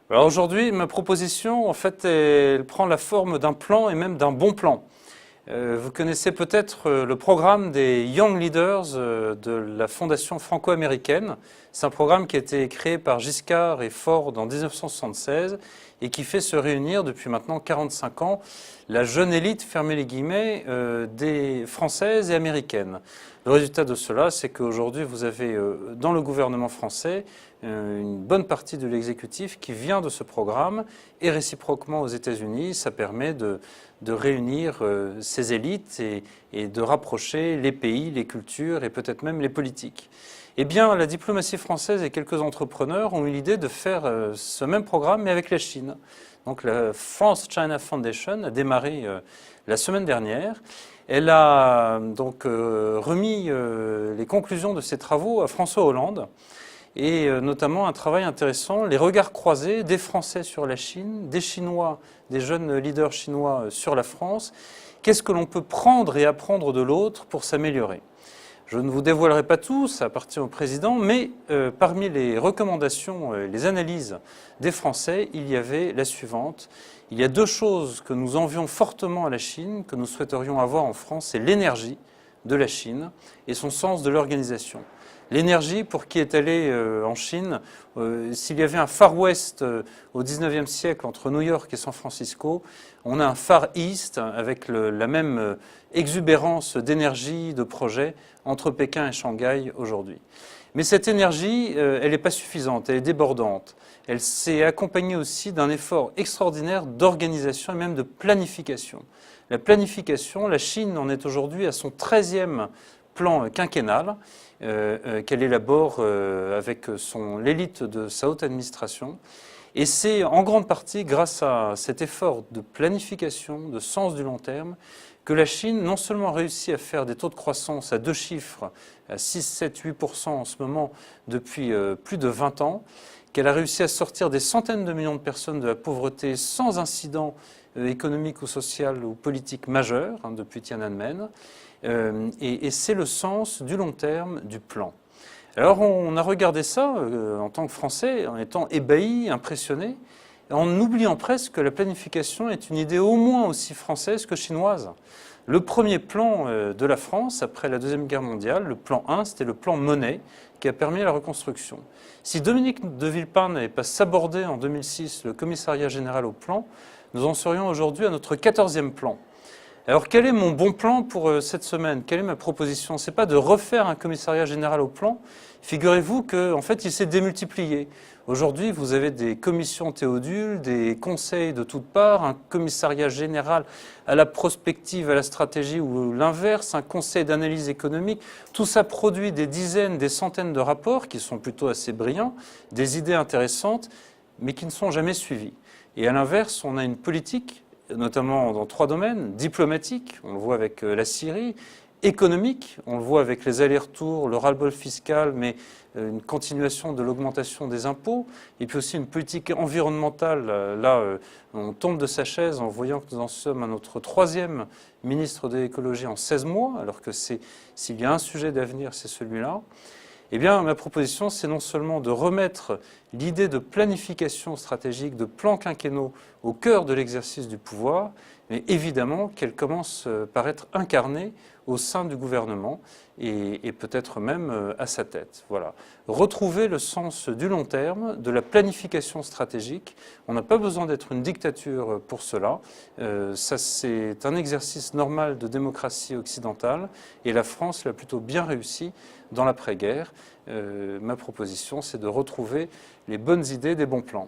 Alors aujourd'hui, ma proposition, en fait, elle prend la forme d'un plan et même d'un bon plan. Vous connaissez peut-être le programme des Young Leaders de la Fondation franco-américaine. C'est un programme qui a été créé par Giscard et Ford en 1976 et qui fait se réunir depuis maintenant 45 ans la jeune élite, fermez les guillemets, des françaises et américaines. Le résultat de cela, c'est qu'aujourd'hui, vous avez dans le gouvernement français une bonne partie de l'exécutif qui vient de ce programme et réciproquement aux États-Unis, ça permet de réunir ces élites et de rapprocher les pays, les cultures et peut-être même les politiques. Eh bien, la diplomatie française et quelques entrepreneurs ont eu l'idée de faire ce même programme, mais avec la Chine. Donc la France China Foundation a démarré la semaine dernière. Elle a donc remis les conclusions de ses travaux à François Hollande, et notamment un travail intéressant, les regards croisés des Français sur la Chine, des Chinois, des jeunes leaders chinois sur la France. Qu'est-ce que l'on peut prendre et apprendre de l'autre pour s'améliorer ? Je ne vous dévoilerai pas tout, ça appartient au président, mais parmi les recommandations, les analyses des Français, il y avait la suivante. Il y a deux choses que nous envions fortement à la Chine, que nous souhaiterions avoir en France, c'est l'énergie de la Chine et son sens de l'organisation. L'énergie, pour qui est allé en Chine, s'il y avait un Far West au XIXe siècle entre New York et San Francisco, on a un Far East avec la même exubérance d'énergie, de projets entre Pékin et Shanghai aujourd'hui. Mais cette énergie, elle n'est pas suffisante, elle est débordante. Elle s'est accompagnée aussi d'un effort extraordinaire d'organisation et même de planification. La planification, la Chine en est aujourd'hui à son 13e plan quinquennal qu'elle élabore avec l'élite de sa haute administration. Et c'est en grande partie grâce à cet effort de planification, de sens du long terme, que la Chine non seulement réussit à faire des taux de croissance à deux chiffres, à 6, 7, 8% en ce moment depuis plus de 20 ans, qu'elle a réussi à sortir des centaines de millions de personnes de la pauvreté sans incident économique ou social ou politique majeur depuis Tiananmen. Et c'est le sens du long terme du plan. Alors on a regardé ça en tant que Français, en étant ébahis, impressionnés, en oubliant presque que la planification est une idée au moins aussi française que chinoise. Le premier plan de la France, après la Deuxième Guerre mondiale, le plan 1, c'était le plan Monnet, qui a permis la reconstruction. Si Dominique de Villepin n'avait pas sabordé en 2006 le commissariat général au plan, nous en serions aujourd'hui à notre 14e plan. Alors quel est mon bon plan pour cette semaine? Quelle est ma proposition? Ce n'est pas de refaire un commissariat général au plan. Figurez-vous qu'en fait il s'est démultiplié. Aujourd'hui vous avez des commissions Théodule, des conseils de toutes parts, un commissariat général à la prospective, à la stratégie ou l'inverse, un conseil d'analyse économique. Tout ça produit des dizaines, des centaines de rapports qui sont plutôt assez brillants, des idées intéressantes mais qui ne sont jamais suivies. Et à l'inverse on a une politique notamment dans 3 domaines, diplomatique, on le voit avec la Syrie, économique, on le voit avec les allers-retours, le ras-le-bol fiscal, mais une continuation de l'augmentation des impôts, et puis aussi une politique environnementale. Là, on tombe de sa chaise en voyant que nous en sommes à notre 3e ministre de l'écologie en 16 mois, alors que s'il y a un sujet d'avenir, c'est celui-là. Eh bien, ma proposition, c'est non seulement de remettre l'idée de planification stratégique, de plans quinquennaux au cœur de l'exercice du pouvoir, mais évidemment qu'elle commence par être incarnée au sein du gouvernement et peut-être même à sa tête. Voilà. Retrouver le sens du long terme, de la planification stratégique. On n'a pas besoin d'être une dictature pour cela. Ça, c'est un exercice normal de démocratie occidentale et la France l'a plutôt bien réussi dans l'après-guerre. Ma proposition, c'est de retrouver les bonnes idées des bons plans.